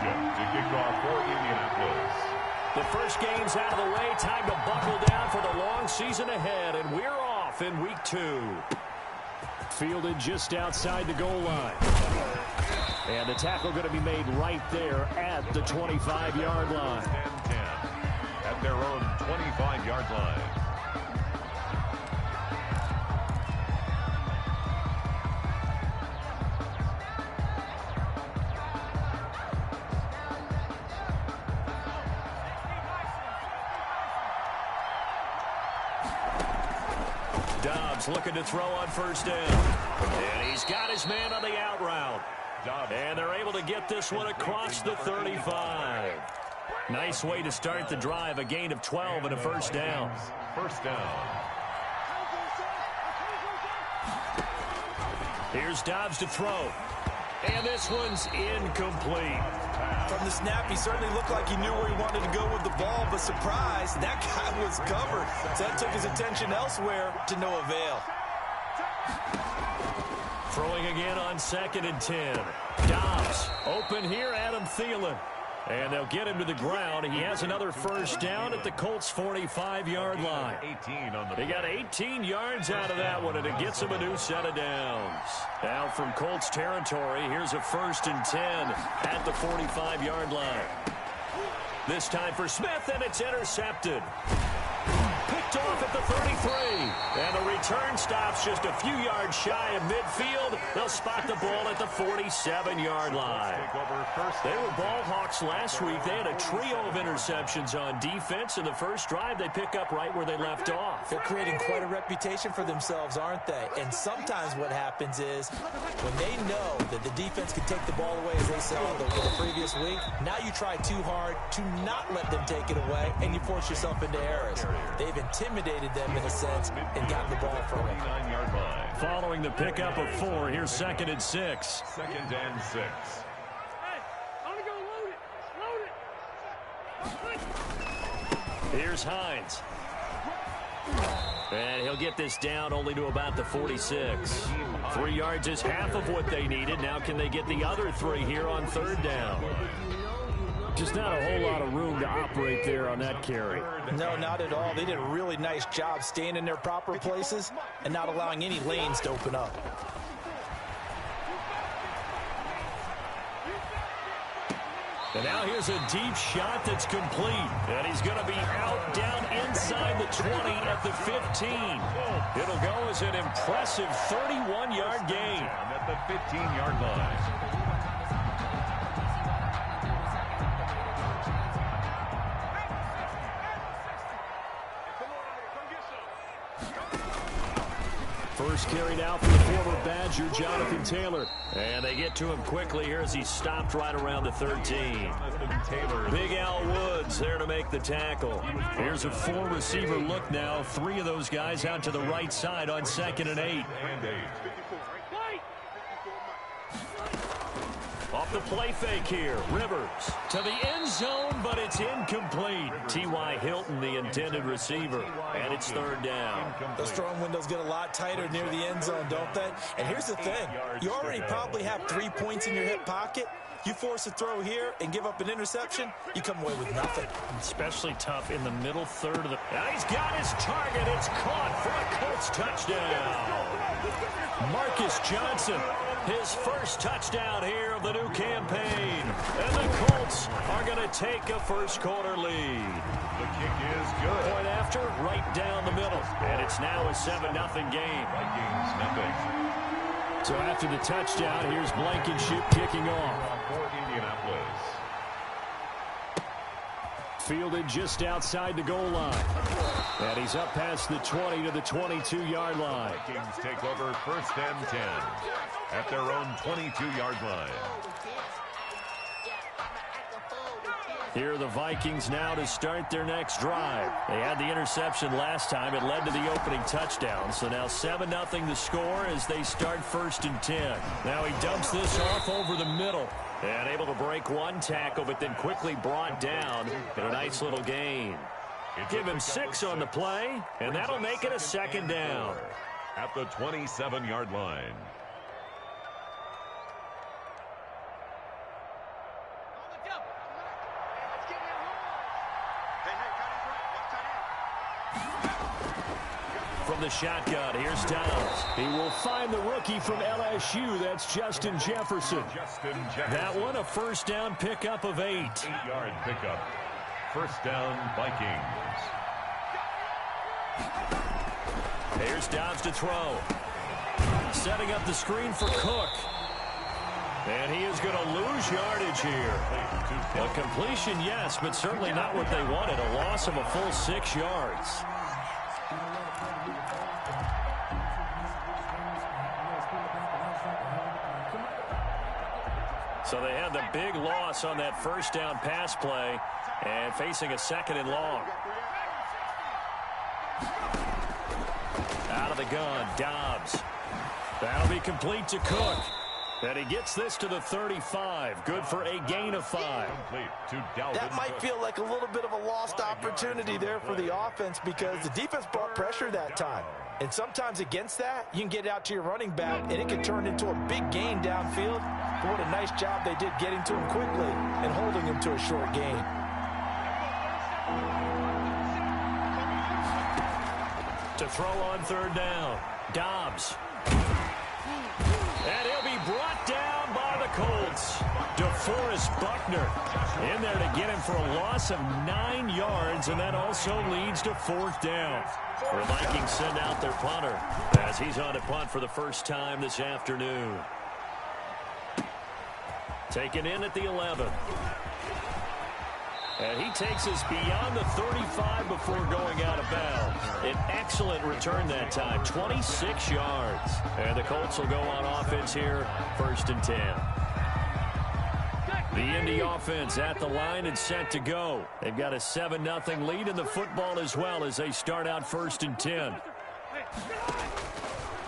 shift to kick off for Indianapolis. The first game's out of the way. Time to buckle down for the long season ahead, and we're off in week 2. Fielded just outside the goal line. And the tackle going to be made right there at the 25-yard line. 10-10 at their own 25-yard line. Looking to throw on first down. And he's got his man on the out route. And they're able to get this one across the 35. Nice way to start the drive. A gain of 12 and a first down. First down. Here's Dobbs to throw. And this one's incomplete. From the snap, he certainly looked like he knew where he wanted to go with the ball, but surprise, that guy was covered. So that took his attention elsewhere to no avail. Throwing again on 2nd and 10. Dobbs open here, Adam Thielen. And they'll get him to the ground. He has another first down at the Colts' 45-yard line. They got 18 yards out of that one, and it gets him a new set of downs. Now from Colts territory, here's a 1st and 10 at the 45-yard line. This time for Smith, and it's intercepted. Picked off at the 33. And the return stops just a few yards shy of midfield. They'll spot the ball at the 47-yard line. They were ball hawks last week. They had a trio of interceptions on defense. In the first drive, they pick up right where they left off. They're creating quite a reputation for themselves, aren't they? And sometimes what happens is when they know that the defense can take the ball away, as they saw the previous week, now you try too hard to not let them take it away, and you force yourself into errors. They've intimidated them in a sense and gotten the ball from them. Following the pickup of 4, here's 2nd and 6. 2nd and 6. Here's Hines. And he'll get this down only to about the 46. 3 yards is half of what they needed. Now can they get the other 3 here on 3rd down? Just not a whole lot of room to operate there on that carry. No, not at all. They did a really nice job staying in their proper places and not allowing any lanes to open up. And now here's a deep shot that's complete. And he's going to be out down inside the 20 at the 15. It'll go as an impressive 31-yard gain. At the 15-yard line. First carried out for the former Badger, Jonathan Taylor. And they get to him quickly here as he stopped right around the 13. Big Al Woods there to make the tackle. Here's a 4-receiver look now. 3 of those guys out to the right side on 2nd and 8. Off the play fake here. Rivers to the end zone, but it's incomplete. T.Y. Hilton, the intended receiver, and it's 3rd down. Those throwing windows get a lot tighter near the end zone, don't they? And here's the thing. You already probably have 3 points in your hip pocket. You force a throw here and give up an interception, you come away with nothing. Especially tough in the middle third of the... And he's got his target. It's caught for a Colts touchdown. Marcus Johnson, his first touchdown here of the new campaign. And the Colts are going to take a first-quarter lead. The kick is good. Point after, right down the middle. And it's now a 7-0 game. Vikings, nothing. So after the touchdown, here's Blankenship kicking off. For Indianapolis. Fielded just outside the goal line. And he's up past the 20 to the 22-yard line. Vikings take over 1st and 10 at their own 22-yard line. Here are the Vikings now to start their next drive. They had the interception last time. It led to the opening touchdown. So now 7-0 the score as they start 1st and 10. Now he dumps this off over the middle. And able to break 1 tackle, but then quickly brought down in a nice little gain. Give him 6 on the play, and that'll make it a 2nd down. At the 27-yard line. from the shotgun. Here's Dobbs. He will find the rookie from LSU. That's Justin Jefferson. That one, a first down pickup of 8. 8-yard pickup. First down, Vikings. Here's Dobbs to throw. Setting up the screen for Cook. And he is going to lose yardage here. A completion, yes, but certainly not what they wanted. A loss of a full 6 yards. So they had the big loss on that first down pass play and facing a 2nd and long. Out of the gun, Dobbs. That'll be complete to Cook. And he gets this to the 35. Good for a gain of 5. That might feel like a little bit of a lost opportunity there for the offense because the defense brought pressure that time. And sometimes against that, you can get out to your running back, and it can turn into a big gain downfield. But what a nice job they did getting to him quickly and holding him to a short gain. To throw on 3rd down, Dobbs. And he'll be brought down by the Colts. DeForest Buckner in there to get him for a loss of 9 yards, and that also leads to 4th down. The Vikings send out their punter as he's on to punt for the first time this afternoon. Taken in at the 11. And he takes us beyond the 35 before going out of bounds. An excellent return that time, 26 yards. And the Colts will go on offense here, 1st and 10. The Indy offense at the line and set to go. They've got a 7-0 lead in the football as well as they start out 1st and 10.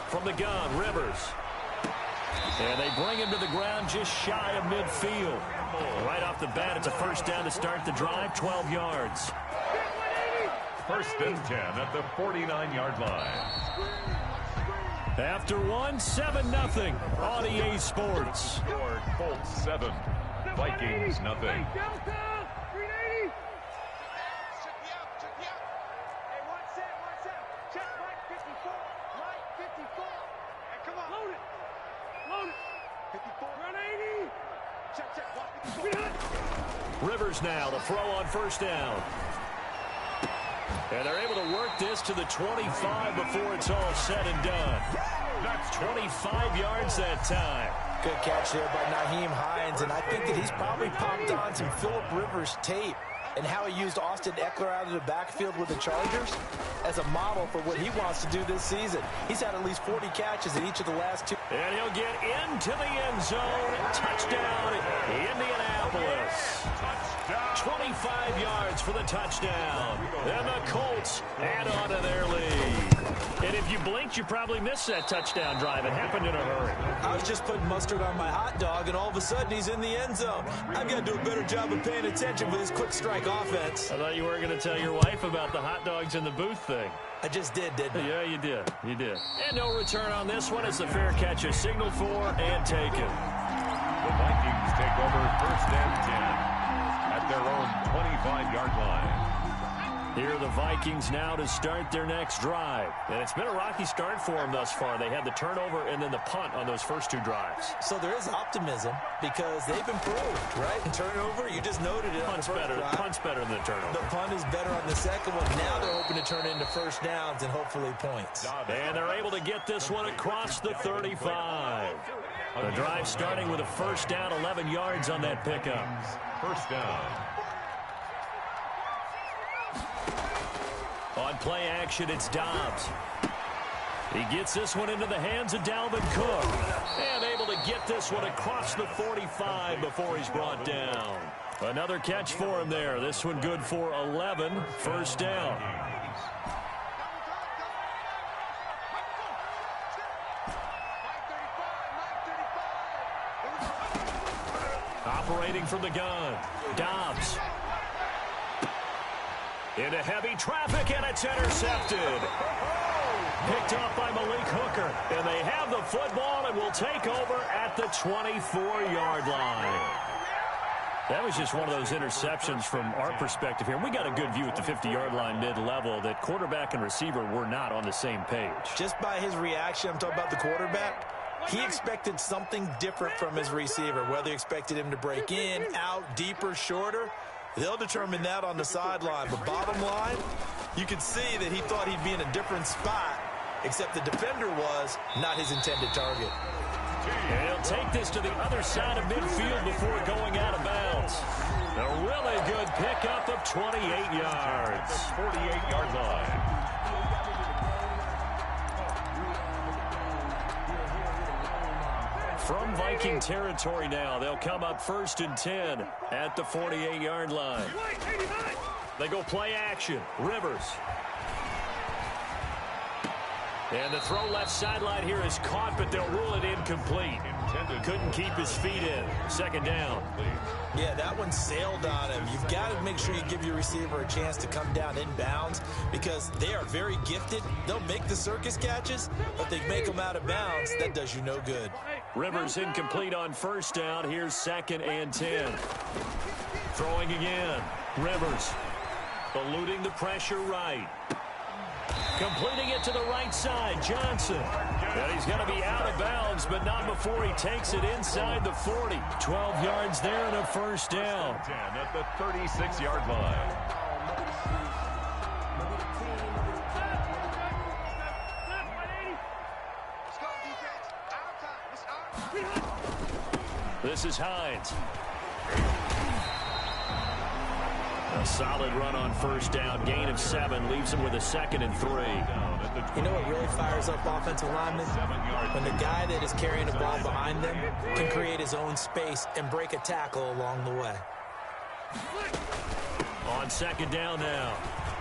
From the gun, Rivers. And they bring him to the ground just shy of midfield. Right off the bat, it's a first down to start the drive, 12 yards. 1st and 10 at the 49-yard line. After one, 7-0 on EA Sports. Colts 7, Vikings nothing. Rivers now to throw on 1st down. And they're able to work this to the 25 before it's all said and done. That's 25 yards that time. Good catch there by Nyheim Hines, and I think that he's probably popped on some Phillip Rivers tape and how he used Austin Eckler out of the backfield with the Chargers as a model for what he wants to do this season. He's had at least 40 catches in each of the last 2. And he'll get into the end zone. Touchdown, Indianapolis. 25 yards for the touchdown. And the Colts add on to their lead. And if you blinked, you probably missed that touchdown drive. It happened in a hurry. I was just putting mustard on my hot dog, and all of a sudden he's in the end zone. I've got to do a better job of paying attention with this quick strike offense. I thought you were going to tell your wife about the hot dogs in the booth thing. I just did, didn't I? Yeah, you did. You did. And no return on this one as the fair catch is signaled for and taken. The Vikings take over 1st and 10 at their own 25-yard line. Here are the Vikings now to start their next drive. And it's been a rocky start for them thus far. They had the turnover and then the punt on those first 2 drives. So there is optimism because they've improved, right? And turnover, you just noted it. Punt's better than the turnover. The punt is better on the second one. Now they're hoping to turn into first downs and hopefully points. And they're able to get this one across the 35. The drive starting with a first down, 11 yards on that pickup. First down. On play action, it's Dobbs. He gets this one into the hands of Dalvin Cook. And able to get this one across the 45 before he's brought down. Another catch for him there. This one good for 11. First down. Operating from the gun, Dobbs. Into heavy traffic, and it's intercepted. Picked off by Malik Hooker. And they have the football and will take over at the 24-yard line. That was just one of those interceptions from our perspective here. We got a good view at the 50-yard line mid-level that quarterback and receiver were not on the same page. Just by his reaction, I'm talking about the quarterback, he expected something different from his receiver, whether he expected him to break in, out, deeper, shorter. They'll determine that on the sideline. But bottom line, you could see that he thought he'd be in a different spot, except the defender was not his intended target. And he'll take this to the other side of midfield before going out of bounds. A really good pickup of 28 yards. 48-yard line. From Viking territory now, they'll come up 1st and 10 at the 48-yard line. They go play action. Rivers. And the throw left sideline here is caught, but they'll rule it incomplete. Couldn't keep his feet in. 2nd down. Yeah, that one sailed on him. You've got to make sure you give your receiver a chance to come down inbounds because they are very gifted. They'll make the circus catches, but they make them out of bounds. That does you no good. Rivers incomplete on 1st down. Here's 2nd and 10. Throwing again. Rivers eluding the pressure right. Completing it to the right side, Johnson. And he's going to be out of bounds, but not before he takes it inside the 40. 12 yards there and a 1st down. 10 at the 36-yard line. This is Hines. A solid run on 1st down. Gain of 7 leaves him with a 2nd and 3. You know what really fires up offensive linemen? When the guy that is carrying the ball behind them can create his own space and break a tackle along the way. On 2nd down now,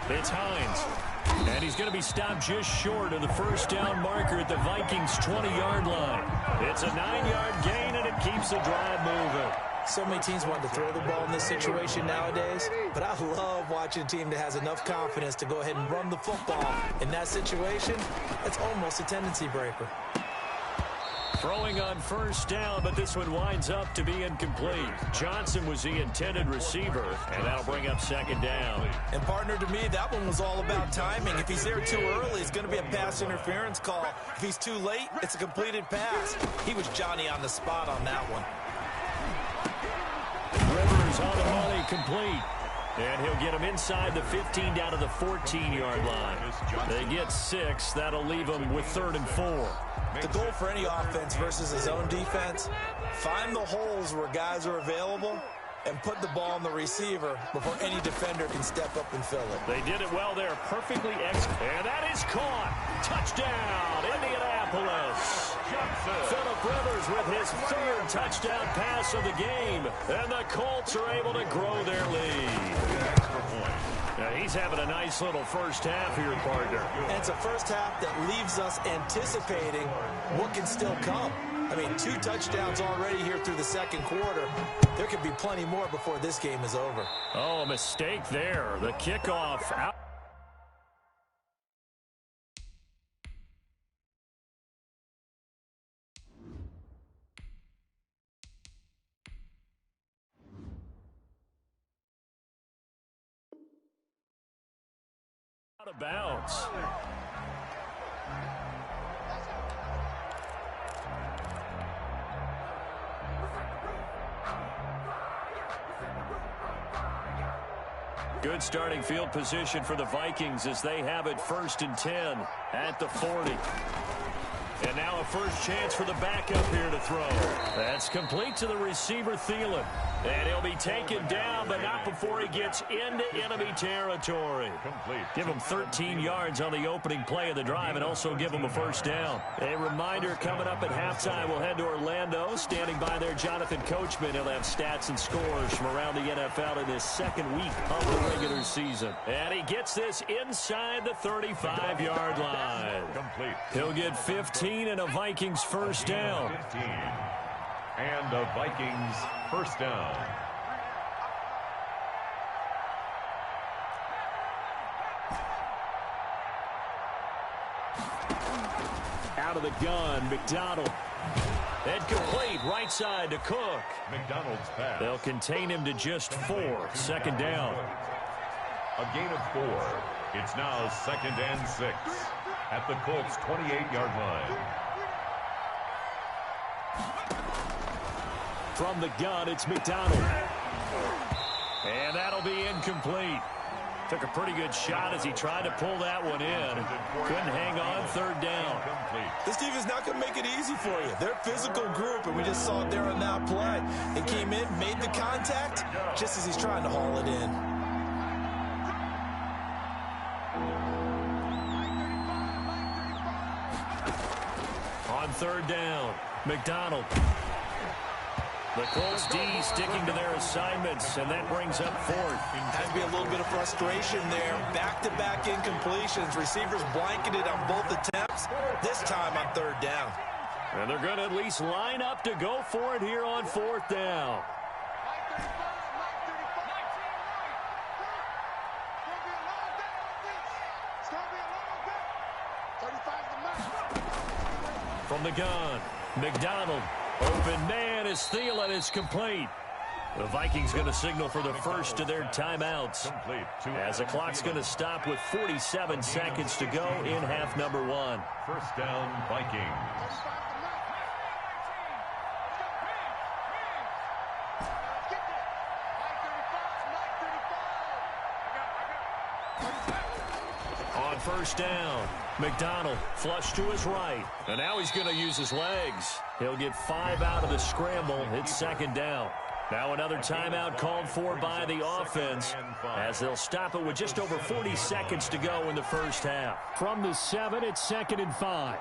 it's Hines. And he's going to be stopped just short of the 1st down marker at the Vikings' 20-yard line. It's a 9-yard gain, and it keeps the drive moving. So many teams want to throw the ball in this situation nowadays, but I love watching a team that has enough confidence to go ahead and run the football. In that situation, it's almost a tendency breaker. Throwing on 1st down, but this one winds up to be incomplete. Johnson was the intended receiver, and that'll bring up 2nd down. And partner, to me, that one was all about timing. If he's there too early, it's going to be a pass interference call. If he's too late, it's a completed pass. He was Johnny on the spot on that one. Rivers on the money, complete. And he'll get him inside the 15 down to the 14-yard line. They get 6. That'll leave them with 3rd and 4. The goal for any offense versus his own defense, find the holes where guys are available and put the ball on the receiver before any defender can step up and fill it. They did it well there, perfectly executed. And that is caught. Touchdown, Indianapolis. Phillip Rivers with his 3rd touchdown pass of the game. And the Colts are able to grow their lead. Now he's having a nice little 1st half here, partner. And it's a 1st half that leaves us anticipating what can still come. I mean, 2 touchdowns already here through the 2nd quarter. There could be plenty more before this game is over. Oh, a mistake there. The kickoff out. Out of bounds. Good starting field position for the Vikings as they have it 1st and 10 at the 40. And now a 1st chance for the backup here to throw. That's complete to the receiver, Thielen. And he'll be taken down, but not before he gets into enemy territory. Complete. Give him 13 yards on the opening play of the drive and also give him a 1st down. A reminder, coming up at halftime, we'll head to Orlando. Standing by there, Jonathan Coachman. He'll have stats and scores from around the NFL in this 2nd week of the regular season. And he gets this inside the 35-yard line. Complete. He'll get 15 and a Vikings 1st down. 15. And the Vikings 1st down. Out of the gun, McDonald. Incomplete, right side to Cook. McDonald's pass. They'll contain him to just 4. Second down. A gain of 4. It's now 2nd and 6 at the Colts' 28-yard line. From the gun, it's McDonald. And that'll be incomplete. Took a pretty good shot as he tried to pull that one in. Couldn't hang on, 3rd down. This defense is not going to make it easy for you. They're a physical group, and we just saw it there on that play. They came in, made the contact, just as he's trying to haul it in. On 3rd down, McDonald. The Colts D sticking to their assignments, and that brings up 4th. Has to be a little bit of frustration there. Back-to-back incompletions. Receivers blanketed on both attempts. This time on 3rd down. And they're going to at least line up to go for it here on 4th down. From the gun, McDonald. Open man as Thielen is complete. The Vikings going to signal for the first of their timeouts. As the clock's going to stop with 47 seconds to go in half number 1. 1st down, Vikings. On 1st down, McDonald flush to his right. And now he's going to use his legs. He'll get 5 out of the scramble. It's 2nd down. Now another timeout called for by the offense as they'll stop it with just over 40 seconds to go in the first half. From the 7, it's 2nd and 5.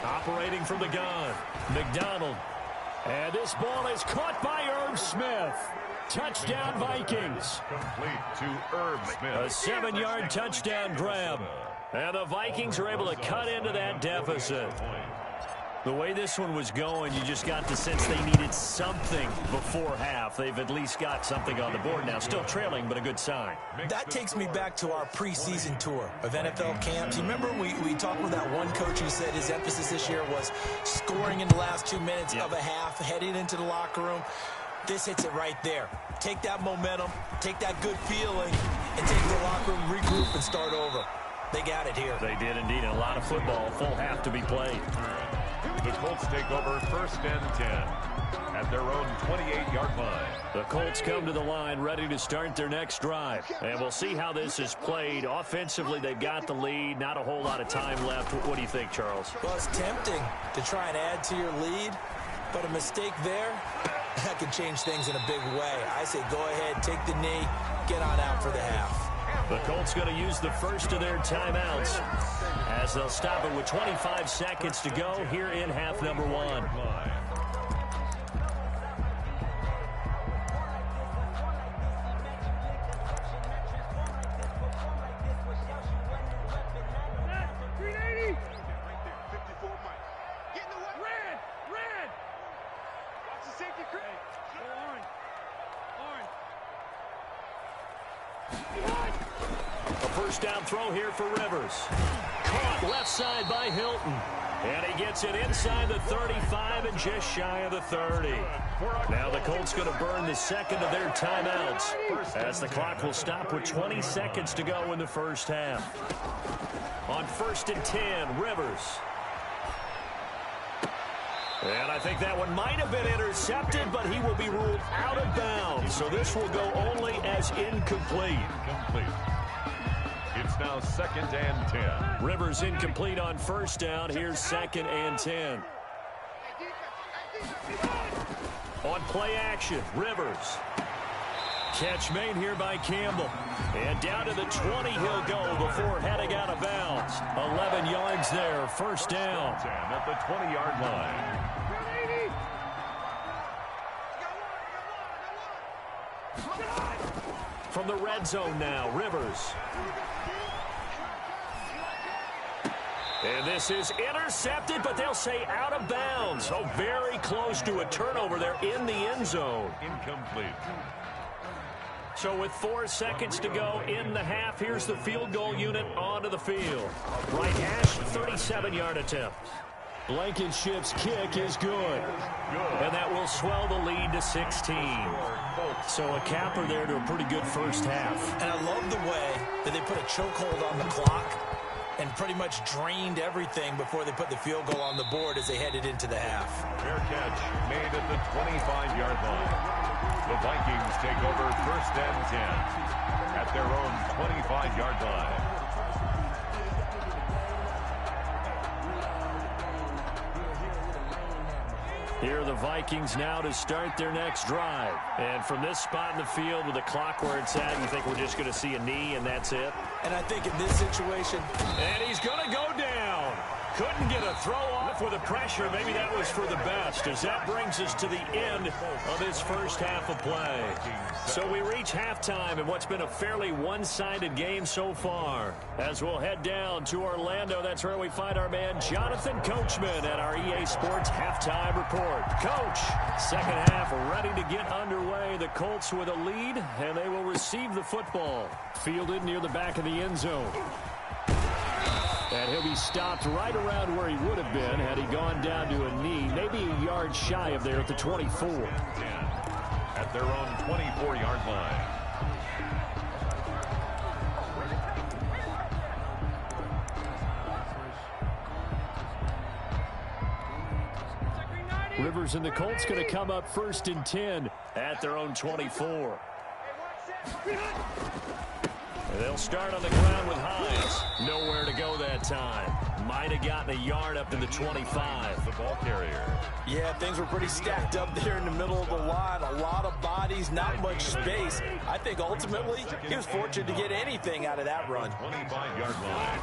Operating from the gun, McDonald. And this ball is caught by Irv Smith. Touchdown, Vikings. Complete to Irv Smith. A 7-yard touchdown grab. And the Vikings are able to cut into that deficit. The way this one was going, you just got the sense they needed something before half. They've at least got something on the board now. Still trailing, but a good sign. That takes me back to our preseason tour of NFL camps. You remember we talked with that one coach who said his emphasis this year was scoring in the last 2 minutes of a half, heading into the locker room. This hits it right there. Take that momentum, take that good feeling, and take the locker room, regroup, and start over. They got it here. They did indeed. A lot of football, full half to be played. The Colts take over 1st and 10 at their own 28-yard line. The Colts come to the line ready to start their next drive. And we'll see how this is played. Offensively, they've got the lead. Not a whole lot of time left. What do you think, Charles? Well, it's tempting to try and add to your lead, but a mistake there, that could change things in a big way. I say go ahead, take the knee, get on out for the half. The Colts going to use the first of their timeouts as they'll stop it with 25 seconds to go here in half number 1. Down throw here for Rivers. Caught left side by Hilton. And he gets it inside the 35 and just shy of the 30. Now the Colts going to burn the second of their timeouts as the clock will stop with 20 seconds to go in the first half. On 1st and 10, Rivers. And I think that one might have been intercepted, but he will be ruled out of bounds. So this will go only as incomplete. It's now 2nd and 10. Rivers incomplete on 1st down. Here's 2nd and 10. On play action, Rivers. Catch made here by Campbell. And down to the 20 he'll go before heading out of bounds. 11 yards there, 1st down. 10 at the 20-yard line. From the red zone now, Rivers. And this is intercepted, but they'll say out of bounds. So very close to a turnover there in the end zone. Incomplete. So with 4 seconds to go in the half, here's the field goal unit onto the field. Right hash, 37-yard attempt. Blankenship's kick is good. And that will swell the lead to 16. So a capper there to a pretty good first half. And I love the way that they put a chokehold on the clock and pretty much drained everything before they put the field goal on the board as they headed into the half. Fair catch made at the 25-yard line. The Vikings take over first and 10 at their own 25-yard line. Here are the Vikings now to start their next drive. And from this spot in the field with the clock where it's at, you think we're just going to see a knee and that's it? And I think in this situation... And he's going to go down. Couldn't get a throw off with the pressure. Maybe that was for the best, as that brings us to the end of this first half of play. So we reach halftime in what's been a fairly one-sided game so far. As we'll head down to Orlando, that's where we find our man Jonathan Coachman at our EA Sports Halftime Report. Coach, second half ready to get underway. The Colts with a lead, and they will receive the football. Fielded near the back of the end zone. And he'll be stopped right around where he would have been had he gone down to a knee, maybe a yard shy of there at the 24. At their own 24-yard line. Rivers and the Colts going to come up first and 10 at their own 24. They'll start on the ground with Hines. Nowhere to go that time. Might have gotten a yard up to the 25. The ball carrier. Yeah, things were pretty stacked up there in the middle of the line. A lot of bodies, not much space. I think ultimately he was fortunate to get anything out of that run. 25-yard line.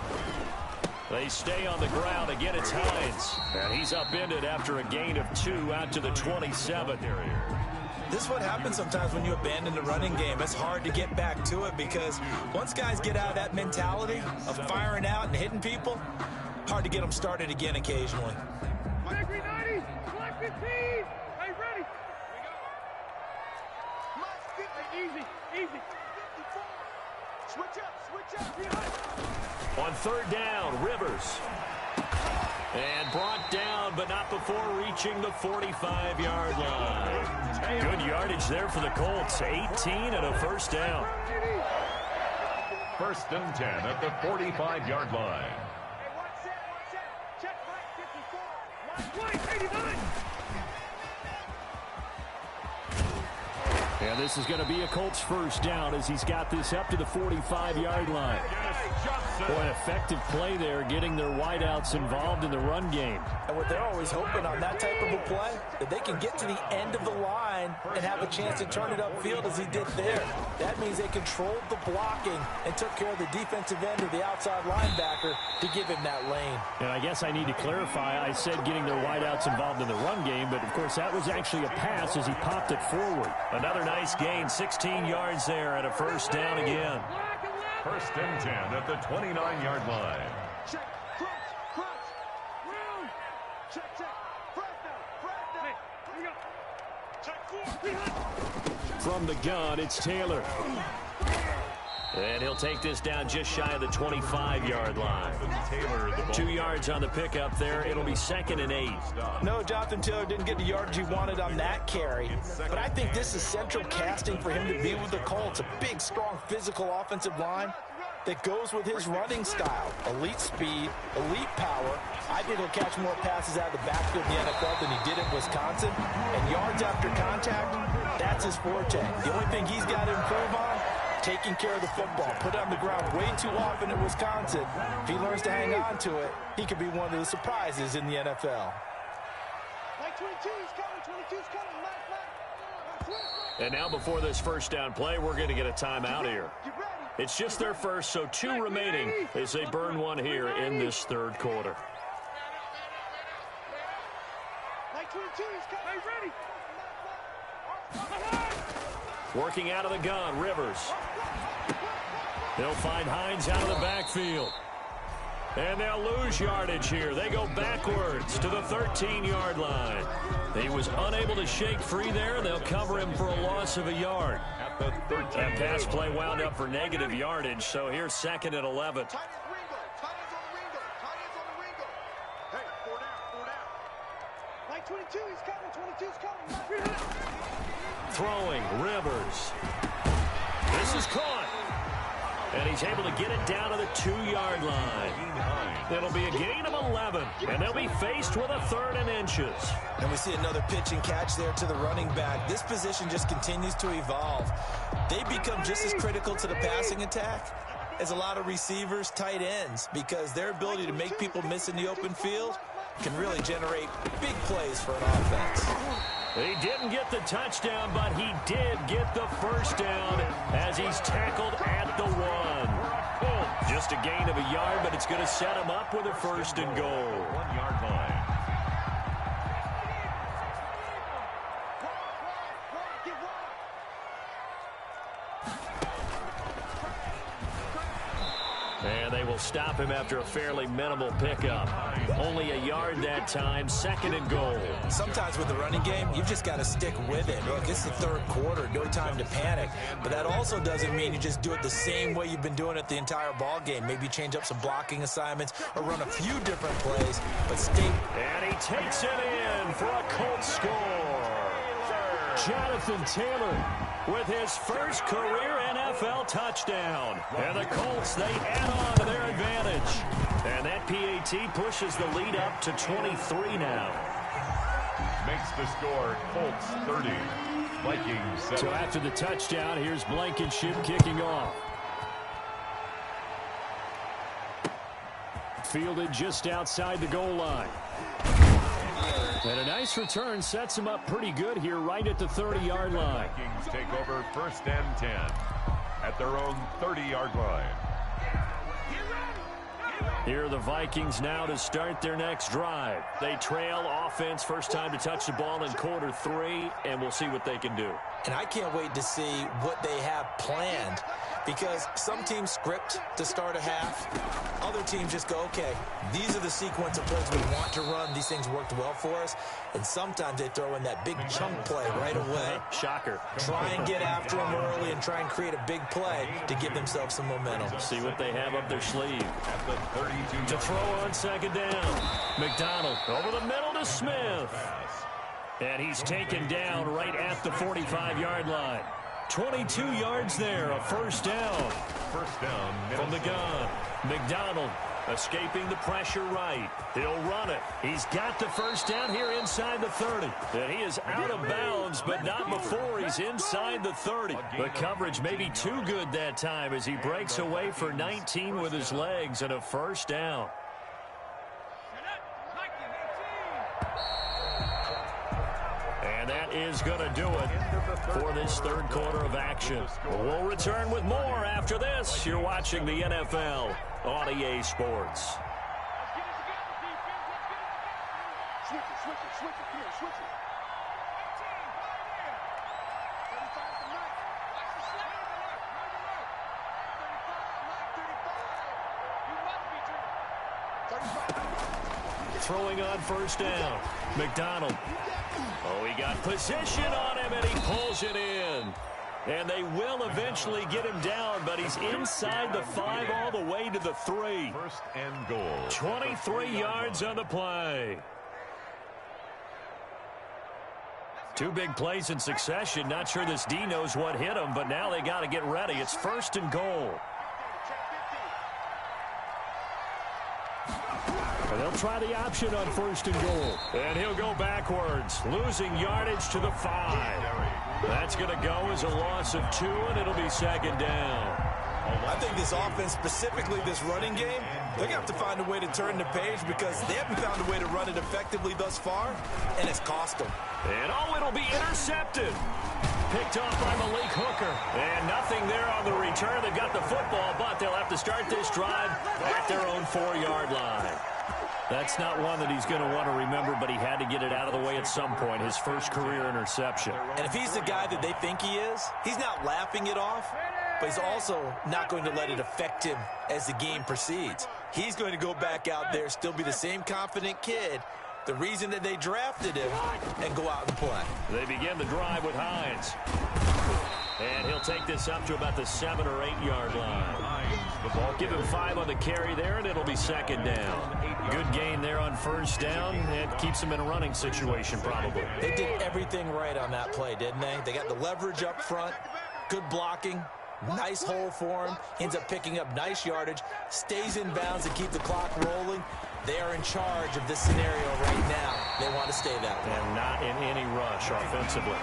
They stay on the ground. Again, it's Hines. And he's upended after a gain of 2 out to the 27. This is what happens sometimes when you abandon the running game. It's hard to get back to it because once guys get out of that mentality of firing out and hitting people, hard to get them started again occasionally. Black 90, Black 15. Hey, ready? Easy, easy. Switch up. On third down, Rivers. And brought down, but not before reaching the 45-yard line. Good yardage there for the Colts. 18 and a first down. First and 10 at the 45-yard line. Hey, one set. Check Black 54. White 89. And this is going to be a Colts first down as he's got this up to the 45-yard line. Boy, an effective play there, getting their wideouts involved in the run game. And what they're always hoping on that type of a play, that they can get to the end of the line and have a chance to turn it upfield as he did there. That means they controlled the blocking and took care of the defensive end or the outside linebacker to give him that lane. And I guess I need to clarify, I said getting their wideouts involved in the run game, but of course that was actually a pass as he popped it forward. Another nice gain, 16 yards there at a first down again. First and 10 at the 29-yard line. Check, crunch. Round. Check. Flat down. Hey, here we go. Check 4. From the gun, it's Taylor. And he'll take this down just shy of the 25-yard line. Taylor, the ball. 2 yards on the pickup there. It'll be 2nd and 8. No, Jonathan Taylor didn't get the yardage he wanted on that carry. But I think this is central casting for him to be with the Colts. A big, strong, physical offensive line that goes with his running style. Elite speed, elite power. I think he'll catch more passes out of the backfield in the NFL than he did in Wisconsin. And yards after contact, that's his forte. The only thing he's got to improve on, taking care of the football. Put it on the ground way too often in Wisconsin. If he learns to hang on to it, he could be one of the surprises in the NFL. Like 22's coming. And now before this first down play, we're going to get a timeout here. It's just their first, so 2 remaining as they burn one here in this third quarter. Like 22's coming. Ready? Working out of the gun, Rivers. They'll find Hines out of the backfield. And they'll lose yardage here. They go backwards to the 13-yard line. He was unable to shake free there. They'll cover him for a loss of a yard. That pass play wound up for negative yardage, so here's 2nd and 11. Tight ends on the Ringo. Hey, 4 down. Line 22, he's coming. 22's coming. Throwing, Rivers. This is caught. And he's able to get it down to the 2-yard line. It'll be a gain of 11, and they'll be faced with a 3rd and inches. And we see another pitch and catch there to the running back. This position just continues to evolve. They become just as critical to the passing attack as a lot of receivers, tight ends, because their ability to make people miss in the open field can really generate big plays for an offense. He didn't get the touchdown, but he did get the first down as he's tackled at the 1. Just a gain of a yard, but it's going to set him up with a 1st and goal. 1-yard line. And they will stop him after a fairly minimal pickup. Only a yard that time, 2nd and goal. Sometimes with the running game, you've just got to stick with it. Look, it's the 3rd quarter, no time to panic. But that also doesn't mean you just do it the same way you've been doing it the entire ball game. Maybe change up some blocking assignments or run a few different plays, but stay. And he takes it in for a Colts score. Jonathan Taylor with his first career NFL touchdown. And the Colts, they add on to their advantage. And that PAT pushes the lead up to 23 now. Makes the score Colts 30, Vikings 7. So after the touchdown, here's Blankenship kicking off. Fielded just outside the goal line. And a nice return sets him up pretty good here right at the 30-yard line. Vikings take over 1st and 10 at their own 30-yard line. Here are the Vikings now to start their next drive. They trail offense, first time to touch the ball in quarter 3, and we'll see what they can do. And I can't wait to see what they have planned, because some teams script to start a half. Other teams just go, okay, these are the sequence of plays we want to run. These things worked well for us. And sometimes they throw in that big chunk play right away. Shocker. Try and get after them early and try and create a big play to give themselves some momentum. See what they have up their sleeve. At the 32 To throw on 2nd down. McDonald over the middle to Smith. And he's taken down right at the 45-yard line. 22 yards there, a 1st down. 1st down From the gun. McDonald escaping the pressure right. He'll run it. He's got the 1st down here inside the 30. And he is out of bounds, but not before he's inside the 30. The coverage may be too good that time as he breaks away for 19 with his legs and a 1st down. And that is going to do it for this 3rd quarter of action. We'll return with more after this. You're watching the NFL on EA Sports. Switch it. Come here, switch it. 35 to 9. Watch the slide. 35. You must be true. 35. Throwing on 1st down. McDonald. Oh, he got position on him, and he pulls it in. And they will eventually get him down, but he's inside the 5 all the way to the 3. 1st and goal. 23 yards on the play. 2 big plays in succession. Not sure this D knows what hit him, but now they got to get ready. It's 1st and goal. And they'll try the option on 1st and goal. And he'll go backwards, losing yardage to the 5. That's going to go as a loss of 2, and it'll be 2nd down. I think this offense, specifically this running game, they're going to have to find a way to turn the page because they haven't found a way to run it effectively thus far, and it's cost them. And it'll be intercepted. Picked off by Malik Hooker. And nothing there on the return. They've got the football, but they'll have to start this drive at their own 4-yard line. That's not one that he's going to want to remember, but he had to get it out of the way at some point. His first career interception. And if he's the guy that they think he is, he's not laughing it off, but he's also not going to let it affect him as the game proceeds. He's going to go back out there, still be the same confident kid, the reason that they drafted him, and go out and play. They begin the drive with Hines. And he'll take this up to about the 7 or 8 yard line. Give him 5 on the carry there, and it'll be second down. Good gain there on first down, and keeps him in a running situation probably. They did everything right on that play, didn't they? They got the leverage up front, good blocking, nice hole for him, ends up picking up nice yardage, stays in bounds and keep the clock rolling. They are in charge of this scenario right now. They want to stay that way. And not in any rush offensively.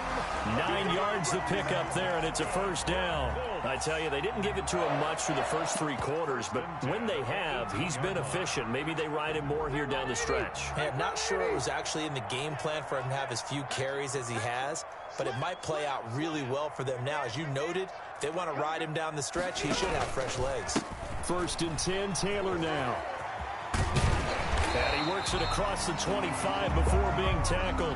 9 yards to pick up there, and it's a first down. I tell you, they didn't give it to him much through the first 3 quarters, but when they have, he's been efficient. Maybe they ride him more here down the stretch. Hey, I'm not sure it was actually in the game plan for him to have as few carries as he has, but it might play out really well for them now. As you noted, if they want to ride him down the stretch, he should have fresh legs. 1st and 10, Taylor now. And he works it across the 25 before being tackled.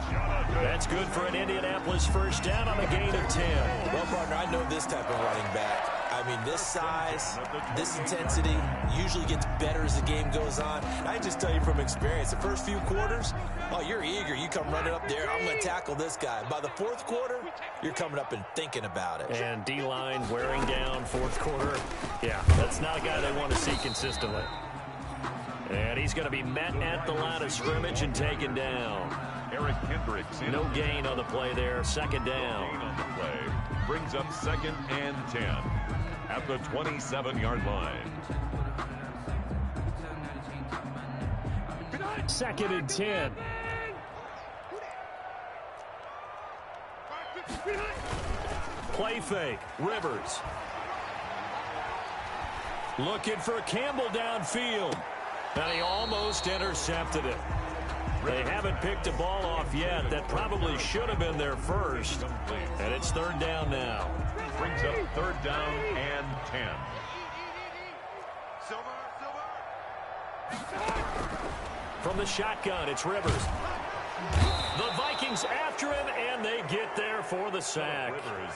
That's good for an Indianapolis first down on a gain of 10. Well, partner, I know this type of running back. I mean, this size, this intensity usually gets better as the game goes on. And I just tell you from experience, the first few quarters, oh, you're eager. You come running up there, I'm going to tackle this guy. By the 4th quarter, you're coming up and thinking about it. And D-line wearing down 4th quarter. Yeah, that's not a guy they want to see consistently. And he's going to be met at the line of scrimmage and taken down. Eric Kendricks. No gain on the play there. Second down. On the play. Brings up 2nd and 10 at the 27-yard line. 2nd and 10. Play fake. Rivers. Looking for Campbell downfield. And he almost intercepted it. They haven't picked a ball off yet. That probably should have been their first. And it's 3rd down now. Brings up 3rd down and 10. From the shotgun, it's Rivers. The Vikings after him, and they get there for the sack.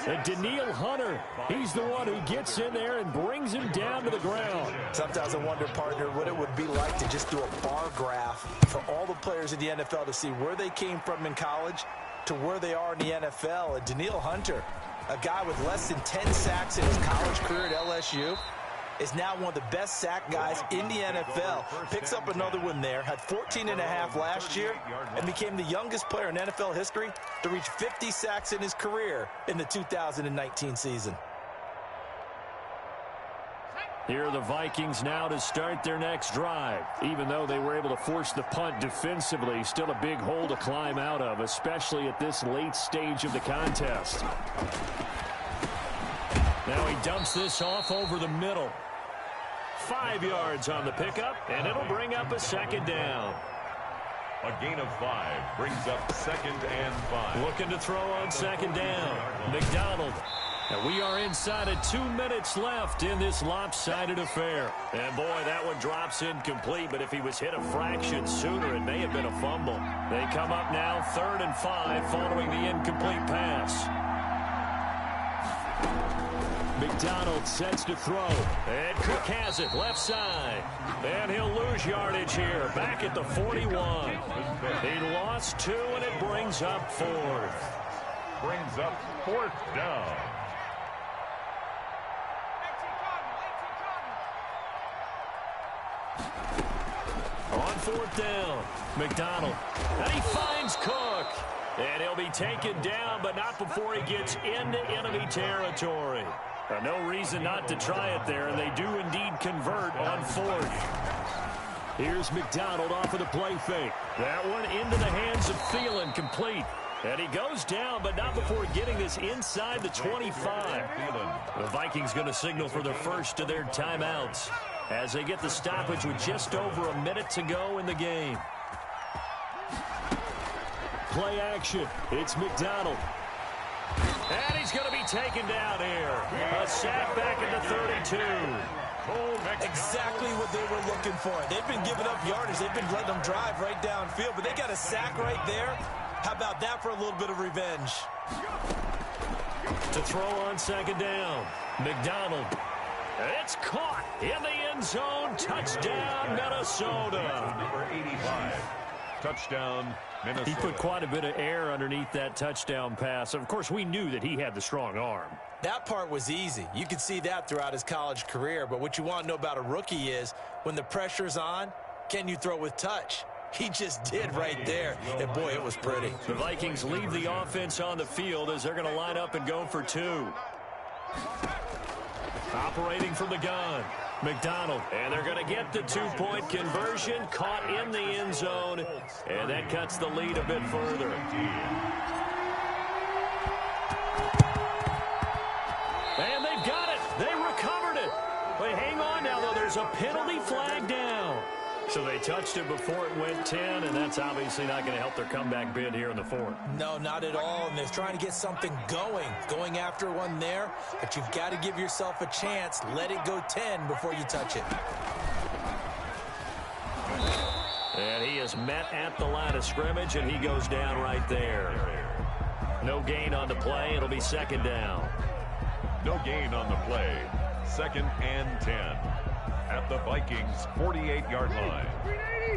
And Danielle Hunter, he's the one who gets in there and brings him down to the ground. Sometimes I wonder, partner, what it would be like to just do a bar graph for all the players in the NFL to see where they came from in college to where they are in the NFL. And Danielle Hunter, a guy with less than 10 sacks in his college career at LSU, is now one of the best sack guys in the NFL. Picks up another one there, had 14.5 last year, and became the youngest player in NFL history to reach 50 sacks in his career in the 2019 season. Here are the Vikings now to start their next drive. Even though they were able to force the punt defensively, still a big hole to climb out of, especially at this late stage of the contest. Now he dumps this off over the middle. 5 yards on the pickup, and it'll bring up a 2nd down. A gain of 5 brings up 2nd and 5. Looking to throw on 2nd down. McDonald. And we are inside of 2 minutes left in this lopsided affair. And boy, that one drops incomplete, but if he was hit a fraction sooner, it may have been a fumble. They come up now 3rd and 5 following the incomplete pass. McDonald sets to throw. And Cook has it left side. And he'll lose yardage here. Back at the 41. He lost 2, and it brings up 4th. Brings up 4th down. On 4th down, McDonald. And he finds Cook. And he'll be taken down, but not before he gets into enemy territory. No reason not to try it there, and they do indeed convert on 4th. Here's McDonald off of the play fake. That one into the hands of Thielen, complete. And he goes down, but not before getting this inside the 25. The Vikings going to signal for the first of their timeouts as they get the stoppage with just over a minute to go in the game. Play action. It's McDonald. And he's going to be taken down here. A sack back at the 32. Exactly what they were looking for. They've been giving up yardage. They've been letting them drive right downfield, but they got a sack right there. How about that for a little bit of revenge? To throw on 2nd down, McDonald. It's caught in the end zone. Touchdown, Minnesota. Number 85. Touchdown, Minnesota. He put quite a bit of air underneath that touchdown pass. Of course, we knew that he had the strong arm. That part was easy. You could see that throughout his college career. But what you want to know about a rookie is when the pressure's on, can you throw with touch? He just did right there. And, boy, it was pretty. The Vikings leave the offense on the field as they're going to line up and go for two. Operating from the gun, McDonald. And they're going to get the two-point conversion. Caught in the end zone. And that cuts the lead a bit further. And they've got it. They recovered it. But hang on now, though. There's a penalty flag down. So they touched it before it went 10, and that's obviously not going to help their comeback bid here in the fourth. No, not at all. And they're trying to get something going after one there. But you've got to give yourself a chance. Let it go 10 before you touch it. And he is met at the line of scrimmage, and he goes down right there. No gain on the play. It'll be second down. No gain on the play. 2nd and 10. At the Vikings' 48-yard line.